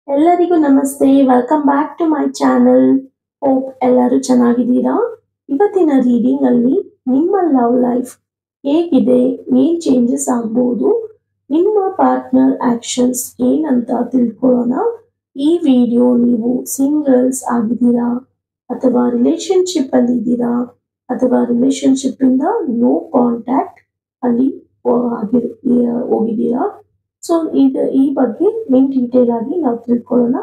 ಎಲ್ಲರಿಗೂ ನಮಸ್ತೆ. Welcome back to my channel. Hope ಎಲ್ಲರೂ ಚೆನ್ನಾಗಿದ್ದೀರಾ. ಇವತ್ತಿನ ರೀಡಿಂಗ್ ಅಲ್ಲಿ ನಿಮ್ಮ ಲವ್ ಲೈಫ್ ಹೇಗಿದೆ, ಏನ್ ಚೇಂಜಸ್ ಆಗ್ಬೋದು, ನಿಮ್ಮ ಪಾರ್ಟ್ನರ್ ಆಕ್ಷನ್ಸ್ ಏನಂತ ತಿಳ್ಕೊಳ್ಳೋಣ. ಈ ವಿಡಿಯೋ ನೀವು ಸಿಂಗಲ್ಸ್ ಆಗಿದ್ದೀರಾ ಅಥವಾ ರಿಲೇಶನ್ಶಿಪ್ ಅಲ್ಲಿ ಇದ್ದೀರಾ ಅಥವಾ ರಿಲೇಶನ್ಶಿಪ್ ಇಂದ ನೋ ಕಾಂಟ್ಯಾಕ್ಟ್ ಅಲ್ಲಿ ಹೋಗಿದ್ದೀರಾ. ಸೊ ಈ ಬಗ್ಗೆ ಇನ್ ಡೀಟೇಲ್ ಆಗಿ ನಾವು ತಿಳ್ಕೊಳ್ಳೋಣ.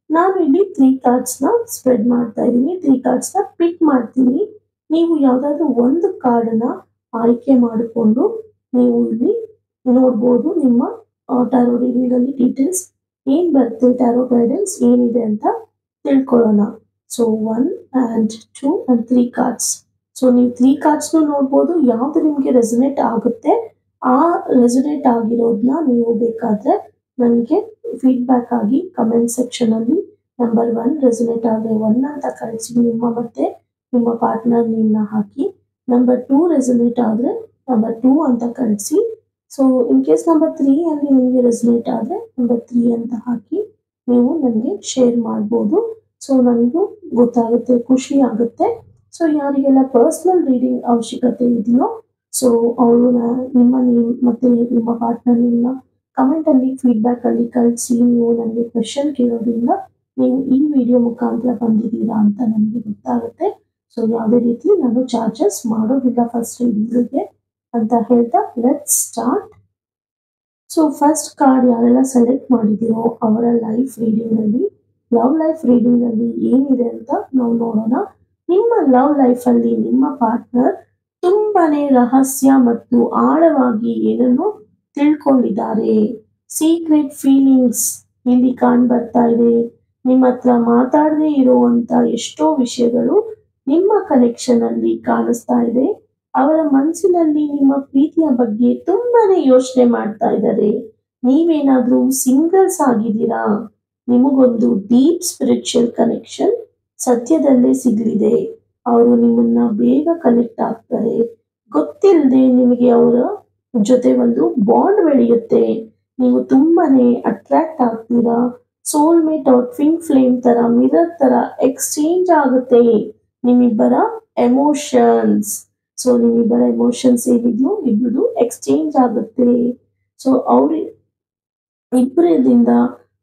ನಾನು ಇಲ್ಲಿ 3 ಕಾರ್ಡ್ಸ್ನ ಸ್ಪ್ರೆಡ್ ಮಾಡ್ತಾ ಇದ್ದೀನಿ. 3 ಕಾರ್ಡ್ಸ್ನ ಪಿಕ್ ಮಾಡ್ತೀನಿ. ನೀವು ಯಾವುದಾದ್ರೂ ಒಂದು ಕಾರ್ಡನ್ನ ಆಯ್ಕೆ ಮಾಡಿಕೊಂಡು ನೀವು ಇಲ್ಲಿ ನೋಡ್ಬೋದು. ನಿಮ್ಮ ಟ್ಯಾರೋ ರೀಡಿಂಗ್ ಅಲ್ಲಿ ಡೀಟೇಲ್ಸ್ ಏನ್ ಬರುತ್ತೆ, ಟ್ಯಾರೋ ಗೈಡೆನ್ಸ್ ಏನಿದೆ ಅಂತ ತಿಳ್ಕೊಳ್ಳೋಣ. So 1 and 2 and 3 cards. So ನೀವು 3 ಕಾರ್ಡ್ಸ್ನು ನೋಡ್ಬೋದು. ಯಾವ್ದು ನಿಮಗೆ ರೆಸನೇಟ್ ಆಗುತ್ತೆ ಆ ರೆಸನೇಟ್ ಆಗಿರೋದನ್ನ ನೀವು ಬೇಕಾದ್ರೆ ನನಗೆ ಫೀಡ್ಬ್ಯಾಕ್ ಆಗಿ ಕಮೆಂಟ್ ಸೆಕ್ಷನ್ ಅಲ್ಲಿ ನಂಬರ್ 1 ರೆಸನೇಟ್ ಆದರೆ 1 ಅಂತ ಕಳಿಸಿ, ನಿಮ್ಮ ಪಾರ್ಟ್ನರ್ ನೇಮ್ನ ಹಾಕಿ. ನಂಬರ್ 2 ರೆಸನೇಟ್ ಆದರೆ ನಂಬರ್ 2 ಅಂತ ಕಳಿಸಿ. ಸೊ ಇನ್ ಕೇಸ್ ನಂಬರ್ 3 ಅಲ್ಲಿ ನಿಮಗೆ ರೆಸನೇಟ್ ಆದರೆ ನಂಬರ್ 3 ಅಂತ ಹಾಕಿ ನೀವು ನನಗೆ ಶೇರ್ ಮಾಡ್ಬೋದು. ಸೊ ನನಗೂ ಗೊತ್ತಾಗುತ್ತೆ, ಖುಷಿ ಆಗುತ್ತೆ. ಸೊ ಯಾರಿಗೆಲ್ಲ ಪರ್ಸ್ನಲ್ ರೀಡಿಂಗ್ ಅವಶ್ಯಕತೆ ಇದೆಯೋ ಸೊ ಅವರು ನಿಮ್ಮ ನೇಮ್ ಮತ್ತೆ ನಿಮ್ಮ ಪಾರ್ಟ್ನರ್ ನೇಮ್ನ ಕಮೆಂಟ್ ಅಲ್ಲಿ ಫೀಡ್ಬ್ಯಾಕ್ ಅಲ್ಲಿ ಕಳಿಸಿ. ನೀವು ನನಗೆ ಕ್ವೆಶನ್ ಕೇಳೋದ್ರಿಂದ ನೀವು ಈ ವಿಡಿಯೋ ಮುಖಾಂತರ ಬಂದಿದ್ದೀರಾ ಅಂತ ನನಗೆ ಗೊತ್ತಾಗುತ್ತೆ. ಸೊ ಯಾವುದೇ ರೀತಿ ನಾನು ಚಾರ್ಜಸ್ ಮಾಡೋದಿಲ್ಲ ಫಸ್ಟ್ ರೀಡಿಂಗ್ಗೆ ಅಂತ ಹೇಳ್ತಾ let's start. So first card ಯಾರೆಲ್ಲ ಸೆಲೆಕ್ಟ್ ಮಾಡಿದ್ದೀರೋ ಅವರ ಲೈಫ್ ರೀಡಿಂಗ್ ಅಲ್ಲಿ, ಲವ್ ಲೈಫ್ ರೀಡಿಂಗ್ ಅಲ್ಲಿ ಏನಿದೆ ಅಂತ ನಾವು ನೋಡೋಣ. ನಿಮ್ಮ ಲವ್ ಲೈಫ್ ಅಲ್ಲಿ ನಿಮ್ಮ ಪಾರ್ಟ್ನರ್ ತುಂಬಾನೇ ರಹಸ್ಯ ಮತ್ತು ಆಳವಾಗಿ ಏನನ್ನು ತಿಳ್ಕೊಂಡಿದ್ದಾರೆ. ಸೀಕ್ರೆಟ್ ಫೀಲಿಂಗ್ಸ್ ಇಲ್ಲಿ ಕಾಣ್ ಬರ್ತಾ ಇದೆ. ನಿಮ್ಮ ಹತ್ರ ಮಾತಾಡದೇ ಇರುವಂತ ಎಷ್ಟೋ ವಿಷಯಗಳು ನಿಮ್ಮ ಕನೆಕ್ಷನ್ ಅಲ್ಲಿ ಕಾಣಿಸ್ತಾ ಇದೆ. ಅವರ ಮನಸ್ಸಿನಲ್ಲಿ ನಿಮ್ಮ ಪ್ರೀತಿಯ ಬಗ್ಗೆ ತುಂಬಾನೇ ಯೋಚನೆ ಮಾಡ್ತಾ ಇದ್ದಾರೆ. ನೀವೇನಾದ್ರೂ ಸಿಂಗಲ್ಸ್ ಆಗಿದ್ದೀರಾ, ನಿಮಗೊಂದು ಡೀಪ್ ಸ್ಪಿರಿಚುವಲ್ ಕನೆಕ್ಷನ್ ಸದ್ಯದಲ್ಲೇ ಸಿಗಲಿದೆ. ಅವರು ನಿಮ್ಮನ್ನ ಬೇಗ ಕನೆಕ್ಟ್ ಆಗ್ತಾರೆ. ಗೊತ್ತಿಲ್ಲದೆ ನಿಮಗೆ ಅವರ ಜೊತೆ ಒಂದು ಬಾಂಡ್ ಬೆಳೆಯುತ್ತೆ. ನೀವು ತುಂಬಾನೇ ಅಟ್ರಾಕ್ಟ್ ಆಗ್ತೀರಾ. ಸೋಲ್ಮೇಟ್ ಅವ್ರ ಟ್ವಿನ್ ಫ್ಲೇಮ್ ತರ, ಮಿರರ್ ತರ ಎಕ್ಸ್ಚೇಂಜ್ ಆಗುತ್ತೆ ನಿಮ್ಮಿಬ್ಬರ ಎಮೋಷನ್ಸ್. ಸೊ ನಿಮ್ಮಿಬ್ಬರ ಎಮೋಷನ್ಸ್ ಏನಿದೆಯೋ ಇಬ್ಬರು ಎಕ್ಸ್ಚೇಂಜ್ ಆಗುತ್ತೆ. ಸೊ ಅವ್ರ ಇಬ್ಬರಿಂದ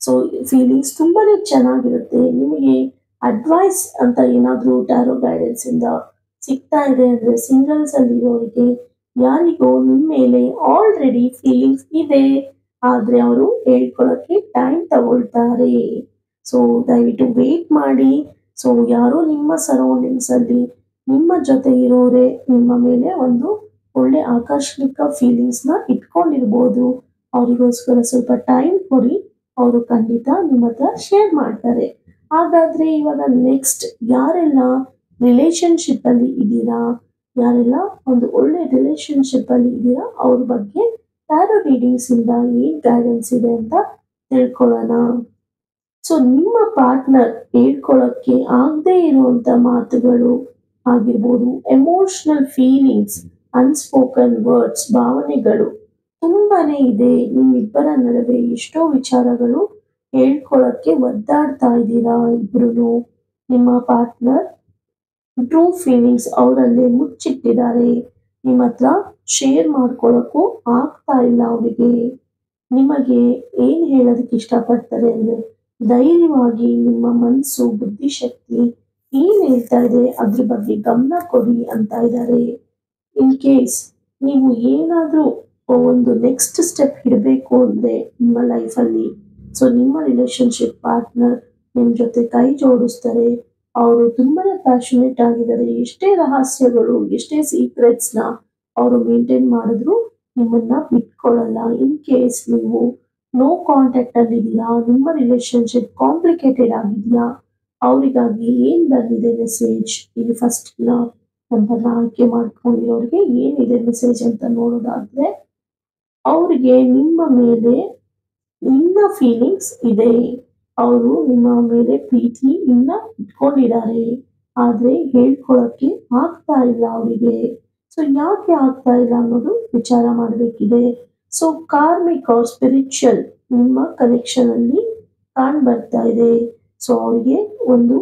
ಸೊ ಫೀಲಿಂಗ್ಸ್ ತುಂಬಾನೇ ಚೆನ್ನಾಗಿರುತ್ತೆ. ನಿಮಗೆ ಅಡ್ವೈಸ್ ಅಂತ ಏನಾದರೂ ಟ್ಯಾರೋ ಗೈಡೆನ್ಸ್ ಇಂದ ಸಿಗ್ತಾ ಇದೆ ಅಂದ್ರೆ ಸಿಂಗಲ್ಸ್ ಅಲ್ಲಿರೋರಿಗೆ ಯಾರಿಗೋ ನಿಮ್ಮ ಮೇಲೆ ಆಲ್ರೆಡಿ ಫೀಲಿಂಗ್ಸ್ ಇದೆ, ಆದ್ರೆ ಅವರು ಹೇಳ್ಕೊಳಕ್ಕೆ ಟೈಮ್ ತಗೊಳ್ತಾರೆ. ಸೊ ದಯವಿಟ್ಟು ವೇಟ್ ಮಾಡಿ. ಸೊ ಯಾರೋ ನಿಮ್ಮ ಸರೌಂಡಿಂಗ್ಸ್ ಅಲ್ಲಿ ನಿಮ್ಮ ಜೊತೆ ಇರೋರೆ ನಿಮ್ಮ ಮೇಲೆ ಒಂದು ಒಳ್ಳೆ ಆಕರ್ಷಕ ಫೀಲಿಂಗ್ಸ್ ನ ಇಟ್ಕೊಂಡಿರ್ಬೋದು. ಅವರಿಗೋಸ್ಕರ ಸ್ವಲ್ಪ ಟೈಮ್ ಕೊಡಿ, ಅವರು ಖಂಡಿತ ನಿಮ್ಮ ಹತ್ರ ಶೇರ್ ಮಾಡ್ತಾರೆ. ಹಾಗಾದ್ರೆ ಇವಾಗ ನೆಕ್ಸ್ಟ್ ಯಾರೆಲ್ಲ ರಿಲೇಶನ್ಶಿಪ್ ಅಲ್ಲಿ ಇದ್ದೀರಾ, ಯಾರೆಲ್ಲ ಒಂದು ಒಳ್ಳೆ ರಿಲೇಶನ್ಶಿಪ್ ಅಲ್ಲಿ ಇದ್ದೀರಾ ಅವ್ರ ಬಗ್ಗೆ ಟ್ಯಾರೋ ರೀಡಿಂಗ್ಸ್ ಇಂದ ಏನ್ ಗೈಡೆನ್ಸ್ ಇದೆ ಅಂತ ತಿಳ್ಕೊಳ್ಳೋಣ. ಸೊ ನಿಮ್ಮ ಪಾರ್ಟ್ನರ್ ಹೇಳ್ಕೊಳಕ್ಕೆ ಆಗದೆ ಇರುವಂತ ಮಾತುಗಳು ಆಗಿರ್ಬೋದು, ಎಮೋಷನಲ್ ಫೀಲಿಂಗ್ಸ್, ಅನ್ಸ್ಪೋಕನ್ ವರ್ಡ್ಸ್, ಭಾವನೆಗಳು ತುಂಬಾನೇ ಇದೆ. ನಿಮ್ಮಿಬ್ಬರ ನಡುವೆ ಎಷ್ಟೋ ವಿಚಾರಗಳು ಹೇಳ್ಕೊಳಕ್ಕೆ ಒದ್ದಾಡ್ತಾ ಇದ್ದೀರಾ ಇಬ್ರು. ನಿಮ್ಮ ಪಾರ್ಟ್ನರ್ ಟ್ರೂ ಫೀಲಿಂಗ್ಸ್ ಅವರಲ್ಲೇ ಮುಚ್ಚಿಟ್ಟಿದ್ದಾರೆ. ನಿಮ್ಮ ಹತ್ರ ಶೇರ್ ಮಾಡ್ಕೊಳಕ್ಕೂ ಆಗ್ತಾ ಇಲ್ಲ ಅವರಿಗೆ. ನಿಮಗೆ ಏನ್ ಹೇಳೋದಕ್ಕೆ ಇಷ್ಟಪಡ್ತಾರೆ ಅಂದ್ರೆ ಧೈರ್ಯವಾಗಿ ನಿಮ್ಮ ಮನಸ್ಸು, ಬುದ್ಧಿಶಕ್ತಿ ಏನ್ ಹೇಳ್ತಾ ಇದೆ ಅದ್ರ ಬಗ್ಗೆ ಗಮನ ಕೊಡಿ ಅಂತ ಇದ್ದಾರೆ. ಇನ್ ಕೇಸ್ ನೀವು ಏನಾದ್ರೂ ಒಂದು ನೆಕ್ಸ್ಟ್ ಸ್ಟೆಪ್ ಇಡಬೇಕು ಅಂದ್ರೆ ನಿಮ್ಮ ಲೈಫಲ್ಲಿ, ಸೊ ನಿಮ್ಮ ರಿಲೇಶನ್ಶಿಪ್ ಪಾರ್ಟ್ನರ್ ನಿಮ್ ಜೊತೆ ಕೈ ಜೋಡಿಸ್ತಾರೆ. ಅವರು ತುಂಬಾನೇ ಪ್ಯಾಷನೇಟ್ ಆಗಿದ್ದಾರೆ. ಎಷ್ಟೇ ರಹಸ್ಯಗಳು, ಎಷ್ಟೇ ಸೀಕ್ರೆಟ್ಸ್ ನ ಅವರು ಮೇಂಟೈನ್ ಮಾಡಿದ್ರು ನಿಮ್ಮನ್ನ ಬಿಟ್ಕೊಳ್ಳಲ್ಲ. ಇನ್ ಕೇಸ್ ನೀವು ನೋ ಕಾಂಟ್ಯಾಕ್ಟ್ ಅಲ್ಲಿ ಇದೆಯಾ, ನಿಮ್ಮ ರಿಲೇಶನ್ಶಿಪ್ ಕಾಂಪ್ಲಿಕೇಟೆಡ್ ಆಗಿದೆಯಾ, ಅವರಿಗಾಗಿ ಏನ್ ಬಂದಿದೆ ಮೆಸೇಜ್, ಇಲ್ಲಿ ಫಸ್ಟ್ ನಂಬರ್ನ ಆಯ್ಕೆ ಮಾಡ್ಕೊಂಡಿರೋರಿಗೆ ಏನಿದೆ ಮೆಸೇಜ್ ಅಂತ ನೋಡೋದಾದ್ರೆ, ಅವರಿಗೆ ನಿಮ್ಮ ಮೇಲೆ ಇನ್ನ ಫೀಲಿಂಗ್ಸ್ ಇದೆ. ಅವರು ನಿಮ್ಮ ಮೇಲೆ ಪ್ರೀತಿ ಇನ್ನ ಇಟ್ಕೊಂಡಿದ್ದಾರೆ, ಆದ್ರೆ ಹೇಳ್ಕೊಳಕ್ಕೆ ಆಗ್ತಾ ಇಲ್ಲ ಅವರಿಗೆ. ಸೊ ಯಾಕೆ ಆಗ್ತಾ ಇಲ್ಲ ಅನ್ನೋದು ವಿಚಾರ ಮಾಡಬೇಕಿದೆ. ಸೊ ಕಾರ್ಮಿಕ್ ಅವ್ರ ಸ್ಪಿರಿಚುವಲ್ ನಿಮ್ಮ ಕನೆಕ್ಷನ್ ಅಲ್ಲಿ ಕಾಣ್ ಬರ್ತಾ ಇದೆ. ಸೊ ಅವ್ರಿಗೆ ಒಂದು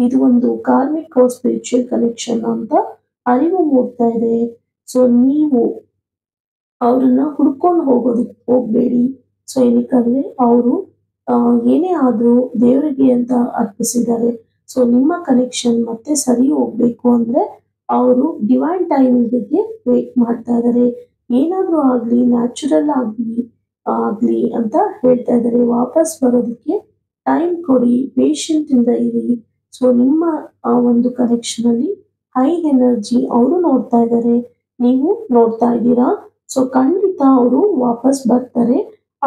ಇದು ಒಂದು ಕಾರ್ಮಿಕ್ ಸ್ಪಿರಿಚುವಲ್ ಕನೆಕ್ಷನ್ ಅಂತ ಅರಿವು ಮೂಡ್ತಾ ಇದೆ. ಸೊ ನೀವು ಅವ್ರನ್ನ ಹುಡ್ಕೊಂಡು ಹೋಗ್ಬೇಡಿ. ಸೊ ಏನಕ್ಕಂದ್ರೆ ಅವರು ಏನೇ ಆದ್ರೂ ದೇವರಿಗೆ ಅಂತ ಅರ್ಪಿಸಿದ್ದಾರೆ. ಸೊ ನಿಮ್ಮ ಕನೆಕ್ಷನ್ ಮತ್ತೆ ಸರಿ ಹೋಗ್ಬೇಕು ಅಂದ್ರೆ ಅವರು ಡಿವೈನ್ ಟೈಮಿಂಗ್ಗೆ ವೇಟ್ ಮಾಡ್ತಾ ಇದ್ದಾರೆ. ಏನಾದ್ರೂ ಆಗ್ಲಿ, ನ್ಯಾಚುರಲ್ ಆಗ್ಲಿ ಅಂತ ಹೇಳ್ತಾ ಇದ್ದಾರೆ. ವಾಪಸ್ ಬರೋದಕ್ಕೆ ಟೈಮ್ ಕೊಡಿ, ಪೇಷಂಟ್ ಇಂದ ಇರಿ. ಸೊ ನಿಮ್ಮ ಆ ಒಂದು ಕನೆಕ್ಷನ್ ಅಲ್ಲಿ ಹೈ ಎನರ್ಜಿ ಅವರು ನೋಡ್ತಾ ಇದ್ದಾರೆ, ನೀವು ನೋಡ್ತಾ ಇದ್ದೀರಾ. ಸೊ ಖಂಡಿತ ಅವರು ವಾಪಸ್ ಬರ್ತಾರೆ.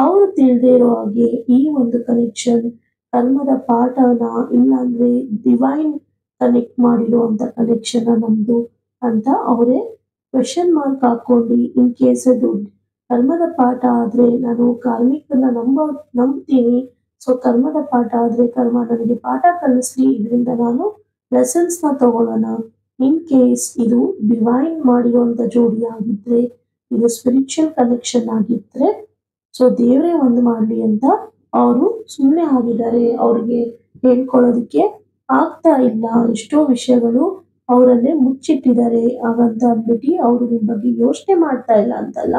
ಅವರು ತಿಳಿದೇ ಇರೋ ಹಾಗೆ ಈ ಒಂದು ಕನೆಕ್ಷನ್ ಕರ್ಮದ ಪಾಠನ, ಇಲ್ಲಾಂದ್ರೆ ಡಿವೈನ್ ಕನೆಕ್ಟ್ ಮಾಡಿರುವಂತ ಕನೆಕ್ಷನ್ ನಮ್ದು ಅಂತ ಅವರೇ ಕ್ವೆಶನ್ ಮಾರ್ಕ್ ಹಾಕೊಂಡು, ಇನ್ ಕೇಸ್ ಅದು ಕರ್ಮದ ಪಾಠ ಆದ್ರೆ ನಾನು ಕಾರ್ಮಿಕನ ನಂಬ್ತೀನಿ. ಸೊ ಕರ್ಮದ ಪಾಠ ಆದ್ರೆ ಕರ್ಮ ನನಗೆ ಪಾಠ ಕಲಿಸ್ಲಿ, ಇದರಿಂದ ನಾನು ಲೆಸನ್ಸ್ ನ ತಗೊಳ್ಳೋಣ. ಇನ್ ಕೇಸ್ ಇದು ಡಿವೈನ್ ಮಾಡಿರುವಂತ ಜೋಡಿ ಆಗಿದ್ರೆ, ಇದು ಸ್ಪಿರಿಚುವಲ್ ಕನೆಕ್ಷನ್ ಆಗಿದ್ರೆ, ಸೊ ದೇವರೇ ಒಂದು ಮಾಡ್ಲಿ ಅಂತ ಅವರು ಸುಮ್ಮನೆ ಆಗಿದ್ದಾರೆ. ಅವ್ರಿಗೆ ಹೇಳ್ಕೊಳ್ಳೋದಕ್ಕೆ ಆಗ್ತಾ ಇಲ್ಲ. ಎಷ್ಟೋ ವಿಷಯಗಳು ಅವರಲ್ಲೇ ಮುಚ್ಚಿಟ್ಟಿದ್ದಾರೆ. ಹಾಗಂತ ಅಂದ್ಬಿಟ್ಟು ಅವರು ನಿಮ್ ಬಗ್ಗೆ ಯೋಚನೆ ಮಾಡ್ತಾ ಇಲ್ಲ ಅಂತಲ್ಲ,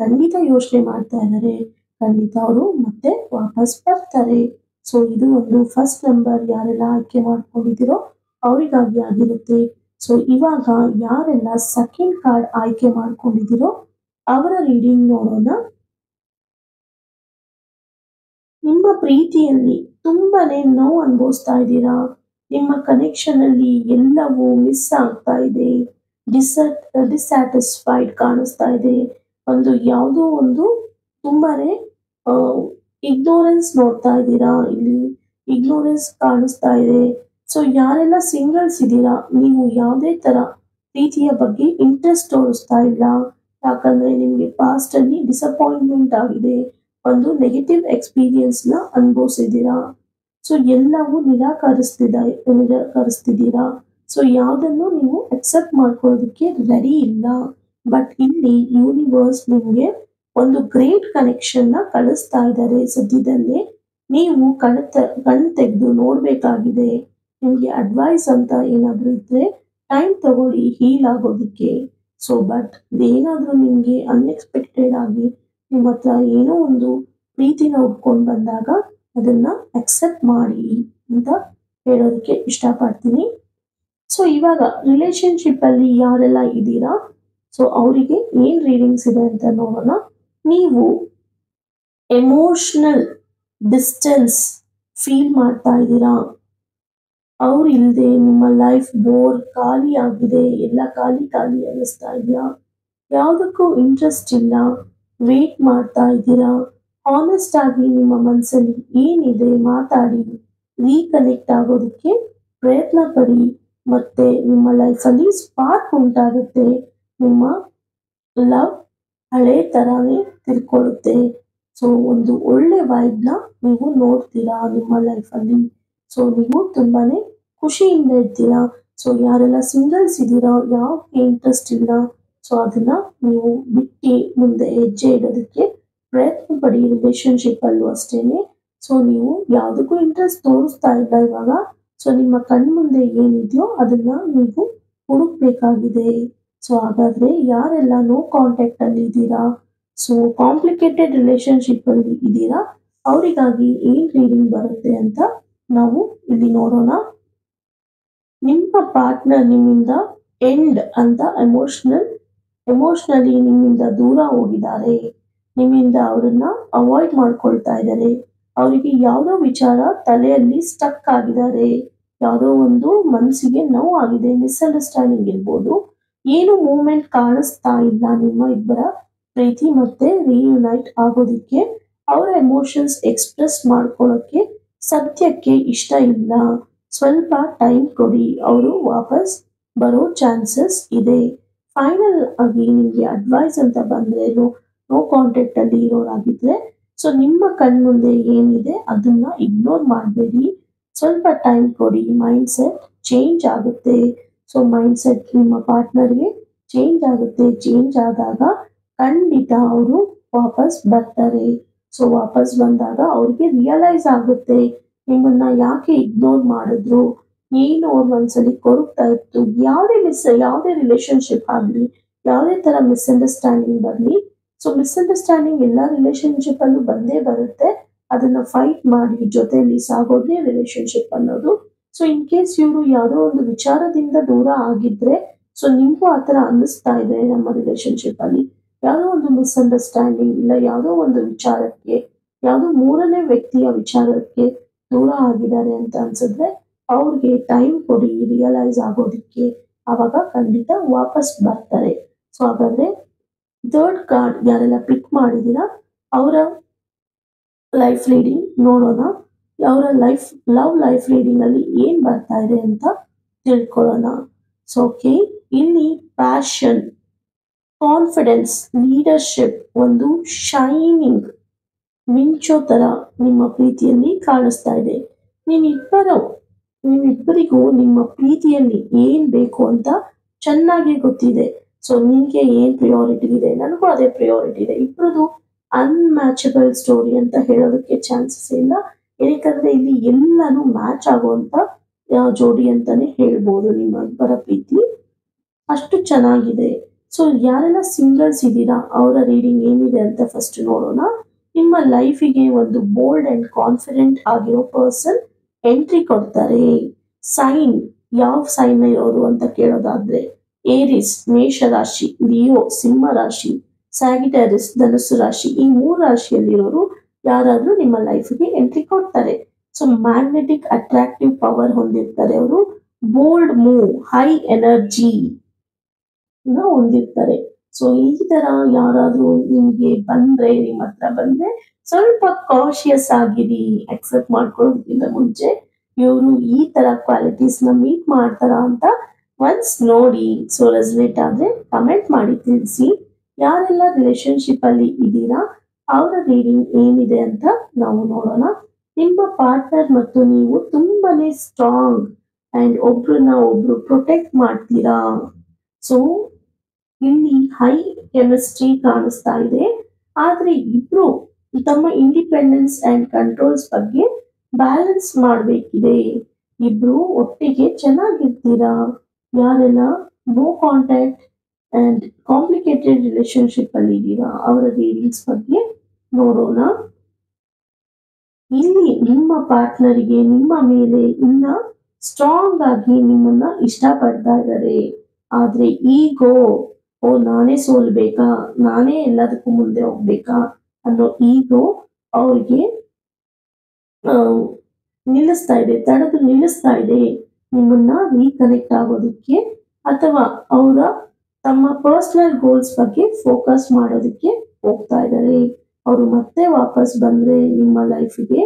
ಖಂಡಿತ ಯೋಚನೆ ಮಾಡ್ತಾ ಇದ್ದಾರೆ. ಖಂಡಿತ ಅವರು ಮತ್ತೆ ವಾಪಸ್ ಬರ್ತಾರೆ. ಸೊ ಇದು ಒಂದು ಫಸ್ಟ್ ನಂಬರ್ ಯಾರೆಲ್ಲ ಆಯ್ಕೆ ಮಾಡ್ಕೊಂಡಿದ್ದೀರೋ ಅವರಿಗಾಗಿ ಆಗಿರುತ್ತೆ. ಸೊ ಇವಾಗ ಯಾರೆಲ್ಲ ಸೆಕೆಂಡ್ ಕಾರ್ಡ್ ಆಯ್ಕೆ ಮಾಡ್ಕೊಂಡಿದ್ದೀರೋ ಅವರ ರೀಡಿಂಗ್ ನೋಡೋಣ. ನಿಮ್ಮ ಪ್ರೀತಿಯಲ್ಲಿ ತುಂಬಾನೇ ನೋವು ಅನುಭವಿಸ್ತಾ ಇದ್ದೀರಾ. ನಿಮ್ಮ ಕನೆಕ್ಷನ್ ಅಲ್ಲಿ ಎಲ್ಲವೂ ಮಿಸ್ ಆಗ್ತಾ ಇದೆ. ಡಿಸ್ಸ್ಯಾಟಿಸ್ಫೈಡ್ ಕಾಣಿಸ್ತಾ ಇದೆ. ಯಾವುದೋ ಒಂದು ತುಂಬಾನೇ ಇಗ್ನೋರೆನ್ಸ್ ನೋಡ್ತಾ ಇದ್ದೀರಾ. ಇಲ್ಲಿ ಇಗ್ನೋರೆನ್ಸ್ ಕಾಣಿಸ್ತಾ ಇದೆ. ಸೊ ಯಾರೆಲ್ಲ ಸಿಂಗಲ್ಸ್ ಇದ್ದೀರಾ, ನೀವು ಯಾವುದೇ ತರ ಪ್ರೀತಿಯ ಬಗ್ಗೆ ಇಂಟ್ರೆಸ್ಟ್ ತೋರಿಸ್ತಾ ಇಲ್ಲ. ಯಾಕಂದ್ರೆ ನಿಮ್ಗೆ ಪಾಸ್ಟ್ ಅಲ್ಲಿ ಡಿಸಪಾಯಿಂಟ್ಮೆಂಟ್ ಆಗಿದೆ, ಒಂದು ನೆಗೆಟಿವ್ ಎಕ್ಸ್ಪೀರಿಯನ್ಸ್ ನ ಅನುಭವಿಸಿದ್ದೀರಾ. ಸೊ ಎಲ್ಲವೂ ನಿರಾಕರಿಸ್ತಿದ್ದೀರಾ. ಸೊ ಯಾವುದನ್ನು ನೀವು ಅಕ್ಸೆಪ್ಟ್ ಮಾಡ್ಕೊಳ್ಳೋದಕ್ಕೆ ರೆಡಿ ಇಲ್ಲ. ಬಟ್ ಇಲ್ಲಿ ಯೂನಿವರ್ಸ್ ನಿಮ್ಗೆ ಒಂದು ಗ್ರೇಟ್ ಕನೆಕ್ಷನ್ ನ ಕಳಿಸ್ತಾ ಇದ್ದಾರೆ. ಸದ್ಯದಲ್ಲೇ ನೀವು ಕಣ್ ತೆಗೆದು ನೋಡ್ಬೇಕಾಗಿದೆ. ನಿಮ್ಗೆ ಅಡ್ವೈಸ್ ಅಂತ ಏನಾದ್ರೂ ಇದ್ರೆ ಟೈಮ್ ತಗೊಳ್ಳಿ ಹೀಲ್ ಆಗೋದಕ್ಕೆ. ಸೊ ಬಟ್ ಏನಾದ್ರೂ ನಿಮ್ಗೆ ಅನ್ಎಕ್ಸ್ಪೆಕ್ಟೆಡ್ ಆಗಿ ನಿಮ್ಮ ಹತ್ರ ಏನೋ ಒಂದು ಪ್ರೀತಿನ ಉಟ್ಕೊಂಡು ಬಂದಾಗ ಅದನ್ನ ಅಕ್ಸೆಪ್ಟ್ ಮಾಡಿ ಅಂತ ಹೇಳೋದಕ್ಕೆ ಇಷ್ಟಪಡ್ತೀನಿ. ಸೊ ಇವಾಗ ರಿಲೇಶನ್ಶಿಪ್ ಅಲ್ಲಿ ಯಾರೆಲ್ಲ ಇದ್ದೀರಾ, ಸೊ ಅವರಿಗೆ ಏನ್ ರೀಡಿಂಗ್ಸ್ ಇದೆ ಅಂತ ನೋಡೋಣ. ನೀವು ಎಮೋಷನಲ್ ಡಿಸ್ಟೆನ್ಸ್ ಫೀಲ್ ಮಾಡ್ತಾ ಇದ್ದೀರಾ. ಅವ್ರು ಇಲ್ಲದೆ ನಿಮ್ಮ ಲೈಫ್ ಬೋರ್, ಖಾಲಿ ಆಗಿದೆ, ಎಲ್ಲ ಖಾಲಿ ಖಾಲಿ ಅನ್ನಿಸ್ತಾ ಇದೆಯಾ, ಯಾವುದಕ್ಕೂ ಇಂಟ್ರೆಸ್ಟ್ ಇಲ್ಲ, ವೇಟ್ ಮಾಡ್ತಾ ಇದ್ದೀರಾ. ಆನೆಸ್ಟ್ ಆಗಿ ನಿಮ್ಮ ಮನಸ್ಸಲ್ಲಿ ಏನಿದೆ ಮಾತಾಡಿ, ರೀಕನೆಕ್ಟ್ ಆಗೋದಕ್ಕೆ ಪ್ರಯತ್ನ ಪಡಿ. ಮತ್ತೆ ನಿಮ್ಮ ಲೈಫಲ್ಲಿ ಸ್ಪಾರ್ಕ್ ಉಂಟಾಗುತ್ತೆ. ನಿಮ್ಮ ಲವ್ ಹಳೆ ತರಾನೇ ತಿರ್ಕೊಳ್ಳುತ್ತೆ. ಸೊ ಒಂದು ಒಳ್ಳೆ ವೈಬ್ನ ನೀವು ನೋಡ್ತೀರಾ ನಿಮ್ಮ ಲೈಫಲ್ಲಿ. ಸೊ ನೀವು ತುಂಬಾನೇ ಖುಷಿಯಿಂದ ಇರ್ತೀರಾ. ಸೊ ಯಾರೆಲ್ಲ ಸಿಂಗಲ್ಸ್ ಇದ್ದೀರಾ, ಯಾವ ಇಂಟ್ರೆಸ್ಟ್ ಇಲ್ಲ, ಸೊ ಅದನ್ನ ನೀವು ಬಿಟ್ಟು ಮುಂದೆ ಹೆಜ್ಜೆ ಇಡೋದಕ್ಕೆ ಪ್ರಯತ್ನ ಪಡಿ. ರಿಲೇಶನ್ಶಿಪ್ ಅಲ್ಲೂ ಅಷ್ಟೇನೆ. ಸೊ ನೀವು ಯಾವುದಕ್ಕೂ ಇಂಟ್ರೆಸ್ಟ್ ತೋರಿಸ್ತಾ ಇಲ್ಲ ಇವಾಗ. ಸೊ ನಿಮ್ಮ ಕಣ್ಮುಂದೆ ಏನಿದೆಯೋ ಅದನ್ನ ನೀವು ಹುಡುಕ್ಬೇಕಾಗಿದೆ. ಸೊ ಹಾಗಾದ್ರೆ ಯಾರೆಲ್ಲ ನೋ ಕಾಂಟ್ಯಾಕ್ಟ್ ಅಲ್ಲಿ ಇದ್ದೀರಾ, ಸೊ ಕಾಂಪ್ಲಿಕೇಟೆಡ್ ರಿಲೇಶನ್ಶಿಪ್ ಅಲ್ಲಿ ಇದ್ದೀರಾ, ಅವರಿಗಾಗಿ ಏನ್ ರೀಡಿಂಗ್ ಬರುತ್ತೆ ಅಂತ ನಾವು ಇಲ್ಲಿ ನೋಡೋಣ. ನಿಮ್ಮ ಪಾರ್ಟ್ನರ್ ನಿಮ್ಮಿಂದ ಎಂಡ್ ಅಂತ ಎಮೋಷನಲಿ ನಿಮ್ಮಿಂದ ದೂರ ಹೋಗಿದ್ದಾರೆ. ನಿಮ್ಮಿಂದ ಅವರನ್ನ ಅವಾಯ್ಡ್ ಮಾಡ್ಕೊಳ್ತಾ ಇದ್ದಾರೆ. ಅವರಿಗೆ ಯಾವುದೋ ವಿಚಾರ ತಲೆಯಲ್ಲಿ ಸ್ಟಕ್ ಆಗಿದ್ದಾರೆ. ಯಾವುದೋ ಒಂದು ಮನಸ್ಸಿಗೆ ನೋವು ಆಗಿದೆ, ಮಿಸ್ಅಂಡರ್ಸ್ಟ್ಯಾಂಡಿಂಗ್ ಇರ್ಬೋದು. ಏನು ಮೂವ್ಮೆಂಟ್ ಕಾಣಿಸ್ತಾ ಇಲ್ಲ ನಿಮ್ಮ ಇಬ್ಬರ ಪ್ರೀತಿ ಮತ್ತೆ ರಿಯುನೈಟ್ ಆಗೋದಿಕ್ಕೆ. ಅವರ ಎಮೋಷನ್ಸ್ ಎಕ್ಸ್ಪ್ರೆಸ್ ಮಾಡ್ಕೊಳ್ಳೋಕೆ ಸದ್ಯಕ್ಕೆ ಇಷ್ಟ ಇಲ್ಲ. ಸ್ವಲ್ಪ ಟೈಮ್ ಕೊಡಿ, ಅವರು ವಾಪಸ್ ಬರೋ ಚಾನ್ಸಸ್ ಇದೆ. ಫೈನಲ್ ಆಗಿ ನಿಮ್ಗೆ ಅಡ್ವೈಸ್ ಅಂತ ಬಂದ್ರೆ, ನೋ ಕಾಂಟ್ಯಾಕ್ಟ್ ಅಲ್ಲಿ ಇರೋರಾಗಿದ್ರೆ, ಸೊ ನಿಮ್ಮ ಕಣ್ಮುಂದೆ ಏನಿದೆ ಅದನ್ನ ಇಗ್ನೋರ್ ಮಾಡಬೇಡಿ. ಸ್ವಲ್ಪ ಟೈಮ್ ಕೊಡಿ, ಮೈಂಡ್ ಸೆಟ್ ಚೇಂಜ್ ಆಗುತ್ತೆ. ಸೊ ಮೈಂಡ್ ಸೆಟ್ ನಿಮ್ಮ ಪಾರ್ಟ್ನರ್ಗೆ ಚೇಂಜ್ ಆಗುತ್ತೆ. ಚೇಂಜ್ ಆದಾಗ ಖಂಡಿತ ಅವರು ವಾಪಸ್ ಬರ್ತಾರೆ. ಸೊ ವಾಪಸ್ ಬಂದಾಗ ಅವ್ರಿಗೆ ರಿಯಲೈಸ್ ಆಗುತ್ತೆ ನಿಮ್ಮನ್ನ ಯಾಕೆ ಇಗ್ನೋರ್ ಮಾಡಿದ್ರು, ಏನು ಅವ್ರ ಮನ್ಸಲ್ಲಿ ಕೊರಗ್ತಾ ಇತ್ತು, ಯಾವುದೇ ರಿಲೇಶನ್ಶಿಪ್ ಆಗಲಿ, ಯಾವುದೇ ತರ ಮಿಸ್ಅಂಡರ್ಸ್ಟ್ಯಾಂಡಿಂಗ್ ಬರಲಿ. ಸೊ ಮಿಸ್ಅಂಡರ್ಸ್ಟ್ಯಾಂಡಿಂಗ್ ಎಲ್ಲ ರಿಲೇಶನ್ಶಿಪ್ ಅಲ್ಲೂ ಬಂದೇ ಬರುತ್ತೆ. ಅದನ್ನ ಫೈಟ್ ಮಾಡಿ ಜೊತೆಯಲ್ಲಿ ಸಾಗೋದೇ ರಿಲೇಶನ್ಶಿಪ್ ಅನ್ನೋದು. ಸೊ ಇನ್ ಕೇಸ್ ಇವರು ಯಾವುದೋ ಒಂದು ವಿಚಾರದಿಂದ ದೂರ ಆಗಿದ್ರೆ, ಸೊ ನಿಮ್ಗೂ ಆತರ ಅನ್ನಿಸ್ತಾ ಇದೆ ನಮ್ಮ ರಿಲೇಶನ್ಶಿಪ್ ಅಲ್ಲಿ ಯಾವುದೋ ಒಂದು ಮಿಸ್ಅಂಡರ್ಸ್ಟ್ಯಾಂಡಿಂಗ್ ಇಲ್ಲ ಯಾವುದೋ ಒಂದು ವಿಚಾರಕ್ಕೆ, ಯಾವುದೋ ಮೂರನೇ ವ್ಯಕ್ತಿಯ ವಿಚಾರಕ್ಕೆ ದೂರ ಆಗಿದ್ದಾರೆ ಅಂತ ಅನ್ಸಿದ್ರೆ ಅವ್ರಿಗೆ ಟೈಮ್ ಕೊಡಿ ರಿಯಲೈಸ್ ಆಗೋದಿಕ್ಕೆ. ಅವಾಗ ಖಂಡಿತ ವಾಪಸ್ ಬರ್ತಾರೆ. ಸೊ ಹಾಗಾದ್ರೆ ಥರ್ಡ್ ಕಾರ್ಡ್ ಯಾರೆಲ್ಲ ಪಿಕ್ ಮಾಡಿದೀರಾ ಅವರ ಲೈಫ್ ರೀಡಿಂಗ್ ನೋಡೋಣ. ಅವರ ಲವ್ ಲೈಫ್ ರೀಡಿಂಗ್ ಅಲ್ಲಿ ಏನ್ ಬರ್ತಾ ಇದೆ ಅಂತ ತಿಳ್ಕೊಳ್ಳೋಣ. ಸೊ ಓಕೆ, ಇಲ್ಲಿ ಪ್ಯಾಷನ್, ಕಾನ್ಫಿಡೆನ್ಸ್, ಲೀಡರ್ಶಿಪ್, ಒಂದು ಶೈನಿಂಗ್ ಮಿಂಚೋ ತರ ನಿಮ್ಮ ಪ್ರೀತಿಯಲ್ಲಿ ಕಾಣಿಸ್ತಾ ಇದೆ. ನಿಮ್ಮಿಬ್ಬರಿಗೂ ನಿಮ್ಮ ಪ್ರೀತಿಯಲ್ಲಿ ಏನ್ ಬೇಕು ಅಂತ ಚೆನ್ನಾಗಿ ಗೊತ್ತಿದೆ. ಸೊ ನಿನ್ಗೆ ಏನ್ ಪ್ರಿಯಾರಿಟಿ ಇದೆ, ನನಗೂ ಅದೇ ಪ್ರಿಯಾರಿಟಿ ಇದೆ. ಇಬ್ಬರದು ಅನ್ಮ್ಯಾಚಬಲ್ ಸ್ಟೋರಿ ಅಂತ ಹೇಳೋದಕ್ಕೆ ಚಾನ್ಸಸ್ ಇಲ್ಲ. ಏನಕ್ಕಂದ್ರೆ ಇಲ್ಲಿ ಎಲ್ಲಾನು ಮ್ಯಾಚ್ ಆಗುವಂತ ಜೋಡಿ ಅಂತಾನೆ ಹೇಳ್ಬೋದು. ನಿಮ್ಮ ಇಬ್ಬರ ಪ್ರೀತಿ ಅಷ್ಟು ಚೆನ್ನಾಗಿದೆ. ಸೊ ಯಾರೆಲ್ಲ ಸಿಂಗಲ್ಸ್ ಇದ್ದೀರಾ ಅವರ ರೀಡಿಂಗ್ ಏನಿದೆ ಅಂತ ಫಸ್ಟ್ ನೋಡೋಣ. ನಿಮ್ಮ ಲೈಫಿಗೆ ಒಂದು ಬೋಲ್ಡ್ ಅಂಡ್ ಕಾನ್ಫಿಡೆಂಟ್ ಆಗಿರೋ ಪರ್ಸನ್ ಎಂಟ್ರಿ ಕೊಡ್ತಾರೆ. ಸೈನ್, ಯಾವ ಸೈನ್ ಇರೋರು ಅಂತ ಕೇಳೋದಾದ್ರೆ ಏರಿಸ್ ಮೇಷ ರಾಶಿ, ಲಿಯೋ ಸಿಂಹ ರಾಶಿ, ಸ್ಯಾಗಿಟರಿಸ್ ಧನುಸ್ಸು ರಾಶಿ, ಈ 3 ರಾಶಿಯಲ್ಲಿರೋರು ಯಾರಾದ್ರೂ ನಿಮ್ಮ ಲೈಫ್ಗೆ ಎಂಟ್ರಿ ಕೊಡ್ತಾರೆ. ಸೊ ಮ್ಯಾಗ್ನೆಟಿಕ್ ಅಟ್ರಾಕ್ಟಿವ್ ಪವರ್ ಹೊಂದಿರ್ತಾರೆ ಅವರು. ಬೋಲ್ಡ್ ಮೂವ್, ಹೈ ಎನರ್ಜಿ ಹೊಂದಿರ್ತಾರೆ. ಸೊ ಈ ತರ ಯಾರಾದ್ರೂ ನಿಮ್ಗೆ ಬಂದ್ರೆ, ನಿಮ್ಮ ಹತ್ರ ಬಂದ್ರೆ ಸ್ವಲ್ಪ ಕಾಶಿಯಸ್ ಆಗಿರಿ. ಅಕ್ಸೆಪ್ಟ್ ಮಾಡ್ಕೊಳ್ಳೋದಕ್ಕಿಂತ ಮುಂಚೆ ಇವರು ಈ ತರ ಕ್ವಾಲಿಟೀಸ್ ನ ಮೀಟ್ ಮಾಡ್ತಾರ ಅಂತ ಒನ್ಸ್ ನೋಡಿ. ಸೊ ರೆಸನೇಟ್ ಆದ್ರೆ ಕಮೆಂಟ್ ಮಾಡಿ ತಿಳಿಸಿ. ಯಾರೆಲ್ಲ ರಿಲೇಶನ್ಶಿಪ್ ಅಲ್ಲಿ ಇದ್ದೀರಾ ಅವರ ರೀಡಿಂಗ್ ಏನಿದೆ ಅಂತ ನಾವು ನೋಡೋಣ. ನಿಮ್ಮ ಪಾರ್ಟ್ನರ್ ಮತ್ತು ನೀವು ತುಂಬಾನೇ ಸ್ಟ್ರಾಂಗ್ ಅಂಡ್ ಒಬ್ರನ್ನ ಒಬ್ರು ಪ್ರೊಟೆಕ್ಟ್ ಮಾಡ್ತೀರಾ. ಸೊ ಇಲ್ಲಿ ಹೈ ಕೆಮಿಸ್ಟ್ರಿ ಕಾಣಿಸ್ತಾ ಇದೆ. ಆದ್ರೆ ಇಬ್ರು ತಮ್ಮ ಇಂಡಿಪೆಂಡೆನ್ಸ್ ಅಂಡ್ ಕಂಟ್ರೋಲ್ಸ್ ಬಗ್ಗೆ ಬ್ಯಾಲೆನ್ಸ್ ಮಾಡಬೇಕಿದೆ. ಇಬ್ರು ಒಟ್ಟಿಗೆ ಚೆನ್ನಾಗಿರ್ತೀರಾ. ಯಾರೆಲ್ಲ no contact and complicated relationship ಅಲ್ಲಿ ಇದ್ದೀರಾ ಅವರ ರೀಡಿಂಗ್ಸ್ ಬಗ್ಗೆ ನೋಡೋಣ. ಇಲ್ಲಿ ನಿಮ್ಮ ಪಾರ್ಟ್ನರ್ಗೆ ನಿಮ್ಮ ಮೇಲೆ ಇನ್ನ ಸ್ಟ್ರಾಂಗ್ ಆಗಿ ನಿಮ್ಮನ್ನ ಇಷ್ಟಪಡ್ತಾ ಇದ್ದಾರೆ. ಆದ್ರೆ ಈಗೋ, ನಾನೇ ಸೋಲ್ಬೇಕಾ, ನಾನೇ ಎಲ್ಲದಕ್ಕೂ ಮುಂದೆ ಹೋಗ್ಬೇಕಾ ಅನ್ನೋ ಈಗೋ ಅವ್ರಿಗೆ ನಿಲ್ಲಿಸ್ತಾ ಇದೆ, ತಡೆದು ನಿಲ್ಲಿಸ್ತಾ ಇದೆ ನಿಮ್ಮನ್ನ ರೀಕನೆಕ್ಟ್ ಆಗೋದಕ್ಕೆ, ಅಥವಾ ಅವರ ತಮ್ಮ ಪರ್ಸನಲ್ ಗೋಲ್ಸ್ ಬಗ್ಗೆ ಫೋಕಸ್ ಮಾಡೋದಕ್ಕೆ ಹೋಗ್ತಾ ಇದ್ದಾರೆ. ಅವರು ಮತ್ತೆ ವಾಪಸ್ ಬಂದ್ರೆ ನಿಮ್ಮ ಲೈಫಿಗೆ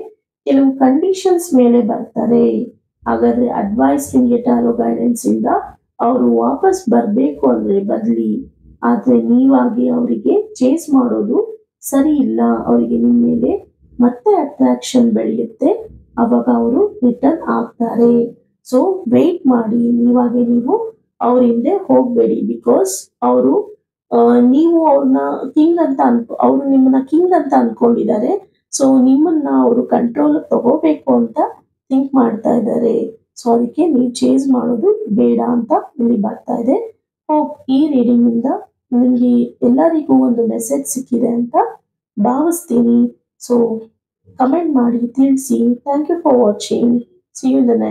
ಕೆಲವು ಕಂಡೀಷನ್ಸ್ ಮೇಲೆ ಬರ್ತಾರೆ. ಹಾಗಾದ್ರೆ ಅಡ್ವೈಸ್ ನಿಮಗೆ ಟಾರೋ ಗೈಡೆನ್ಸ್ ಇಂದ ಅವರು ವಾಪಸ್ ಬರ್ಬೇಕು ಅಂದ್ರೆ ಬರ್ಲಿ. ಆದ್ರೆ ನೀವಾಗಿ ಅವರಿಗೆ ಚೇಸ್ ಮಾಡೋದು ಸರಿ ಇಲ್ಲ. ಅವರಿಗೆ ನಿಮ್ಮ ಮೇಲೆ ಮತ್ತೆ ಅಟ್ರಾಕ್ಷನ್ ಬೆಳೆಯುತ್ತೆ. ಅವಾಗ ಅವರು ರಿಟರ್ನ್ ಆಗ್ತಾರೆ. ಸೊ ವೇಟ್ ಮಾಡಿ. ನೀವಾಗೆ ನೀವು ಅವ್ರ ಹಿಂದೆ ಹೋಗ್ಬೇಡಿ. ಬಿಕಾಸ್ ಅವರು ನೀವು ಅವ್ರನ್ನ ಕಿಂಗ್ ಅಂತ ಅವರು ನಿಮ್ಮನ್ನ ಕಿಂಗ್ ಅಂತ ಅನ್ಕೊಂಡಿದ್ದಾರೆ. ಸೊ ನಿಮ್ಮನ್ನ ಅವರು ಕಂಟ್ರೋಲ್ ತಗೋಬೇಕು ಅಂತ ಥಿಂಕ್ ಮಾಡ್ತಾ ಇದ್ದಾರೆ. ಸೊ ಅದಕ್ಕೆ ನೀವು ಚೇಂಜ್ ಮಾಡೋದು ಬೇಡ ಅಂತ ಇಲ್ಲಿ ಬರ್ತಾ ಇದೆ. ಹೋಪ್ ಈ ರೀಡಿಂಗ್ ಇಂದ ನಿಮ್ಗೆ ಎಲ್ಲರಿಗೂ ಒಂದು ಮೆಸೇಜ್ ಸಿಕ್ಕಿದೆ ಅಂತ ಭಾವಿಸ್ತೀನಿ. ಸೊ ಕಮೆಂಟ್ ಮಾಡಿ ತಿಳಿಸಿ. Thank you for watching. See you in the next